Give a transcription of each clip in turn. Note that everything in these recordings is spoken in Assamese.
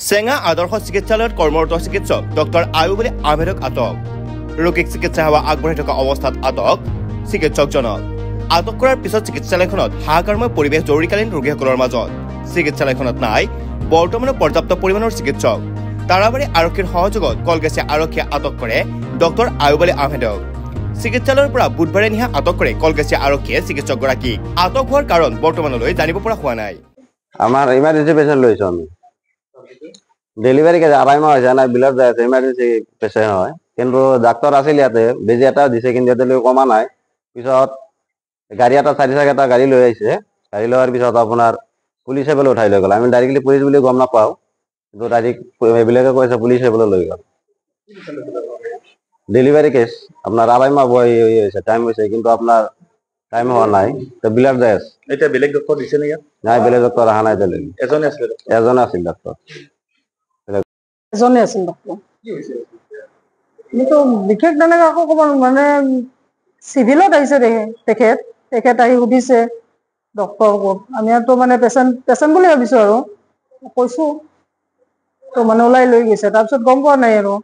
চেঙা আদৰ্শ চিকিৎসালয়ত কৰ্মৰত চিকিৎসক ডক্টৰ আয়ুব আলী আহমেদক আটক ৰোগীক চিকিৎসা সেৱা আগবঢ়াই থকা অৱস্থাত আটক চিকিৎসকজনক আটক কৰাৰ পিছত চিকিৎসালয়খনত হাহাকাৰময় পৰিৱেশ জৰুৰীকালীন ৰোগীসকলৰ মাজত চিকিৎসালয়খনত নাই বৰ্তমানে পৰ্যাপ্ত পৰিমাণৰ চিকিৎসক তাৰাবাৰী আৰক্ষীৰ সহযোগত কলগেছিয়া আৰক্ষীয়ে আটক কৰে ডক্টৰ আয়ুব আলী আহমেদক চিকিৎসালয়ৰ পৰা বুধবাৰে নিশা আটক কৰে কলগেছিয়া আৰক্ষীয়ে চিকিৎসকগৰাকীক আটক হোৱাৰ কাৰণ বৰ্তমানলৈ জানিব পৰা হোৱা নাই আমার ইমার্জেন্সি পেশেন্ট লইছো আমি ডেলিভারি কে আড়াই মাহ হয়েছে না বিলত যাই আছে ইমার্জেন্সি পেশেন্ট হয় কিন্তু ডাক্তার আছিল ইয়াতে বেজি এটা দিছে কিন্তু ইয়াতে কমা নাই পিছত গাড়ী এটা চাৰি চাকা এটা গাড়ী লৈ আহিছে গাড়ী লোৱাৰ পিছত আপোনাৰ পুলিচে বলে উঠাই লৈ গ'ল আমি ডাইৰেক্টলি পুলিচ বুলি গম নাপাওঁ কিন্তু ডাইৰেক্ট এইবিলাকে কৈছে পুলিচে বলে লৈ গ'ল ডেলিভারি কেস আপনার আড়াই মাহ বয় হয়েছে টাইম হয়েছে কিন্তু আপনার টাইম হওয়া নাই তো বিলার যাই আছে এটা বেলেগ ডক্টর দিছে না নাই বেলেগ ডক্টর আহা নাই দিলে এজনে আছিল ডক্টর এজনে আছিল ডক্টর কিন্তু বিশেষ তেনেকে আকৌ ক'ব মানে চিভিলত আহিছে তেখেত আহি সুধিছে ডক্টৰ ক'ত আমি তো মানে পেচেণ্ট বুলি ভাবিছো আৰু কৈছো তো মানে ওলাই লৈ গৈছে তাৰপিছত গম পোৱা নাই আৰু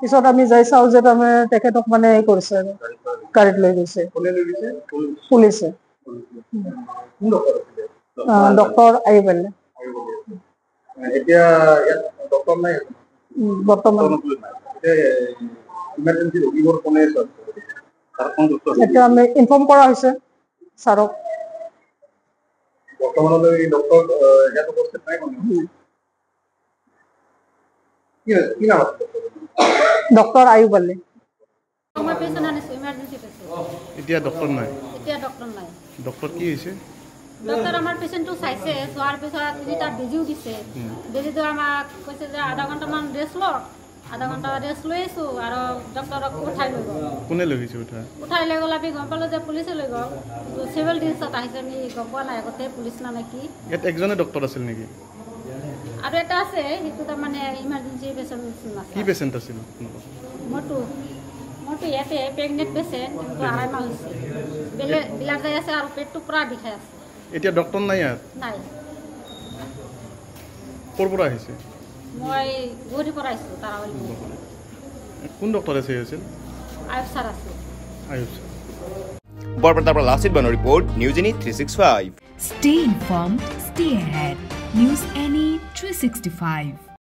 পিছত আমি যাই চাওঁ যে তাৰমানে তেখেতক মানে এই কৰিছে আৰু গাড়ীত লৈ গৈছে পুলিচে ডক্টৰ আয়ুব আলী এতিয়া ডক্টৰ নাই বৰ্তমান ইমাৰ্জেন্সি ৰোগীবোৰ কোনে আছে তাৰ কোন ডক্টৰ এটা আমি ইনফৰ্ম কৰা হৈছে ছাৰক বৰ্তমানলৈ ডক্টৰ ইয়াত উপস্থিত নাই কোনো কি নাম আছে ডক্টৰ আয়ুব আলী আমাৰ পেশেন্ট আনিছে ইমাৰ্জেন্সি পেশেন্ট এতিয়া ডক্টৰ নাই ডক্টৰ কি হৈছে ডক্টৰ আমাৰ পেশেন্টটো চাইছে চোৱাৰ পিছত তিনিটা বেজিও দিছে বেজিটো আমাক কৈছে যে আধা ঘণ্টামান ৰেষ্ট লওক আধা ঘণ্টা ৰেষ্ট লৈছো আৰু ডক্টৰক উঠাই লৈ গ'ল কোনে লৈ গৈছে উঠাই লৈ গ'ল আমি গম পালোঁ যে পুলিচে লৈ গ'ল চিভিল ডিষ্টেঞ্চত আহিছে আমি গম পোৱা নাই আগতে পুলিচ না নেকি ইয়াত একজনে ডক্টৰ আছিল নেকি আৰু এটা আছে সেইটো তাৰমানে ইমাৰ্জেঞ্চি পেচেণ্ট কি পেচেণ্ট আছিল মোৰতো ইয়াতে প্ৰেগনেণ্ট পেচেণ্ট কিন্তু আঢ়াই মাহ হৈছে বিলাক যাই আছে আৰু পেটটো পুৰা বিষাই আছে এতিয়া ডক্টৰ নাই ইয়াত নাই ক'ৰ পৰা আহিছে মই গুৱাহাটীৰ পৰা আহিছোঁ তাৰাবাৰী কোন ডক্টৰ আছে আছিল আয়ুব ছাৰ আছে আয়ুব ছাৰ বৰপেটাৰ পৰা লাচিত বানৰ report news any 365 Stay informed, stay ahead. News Any 365.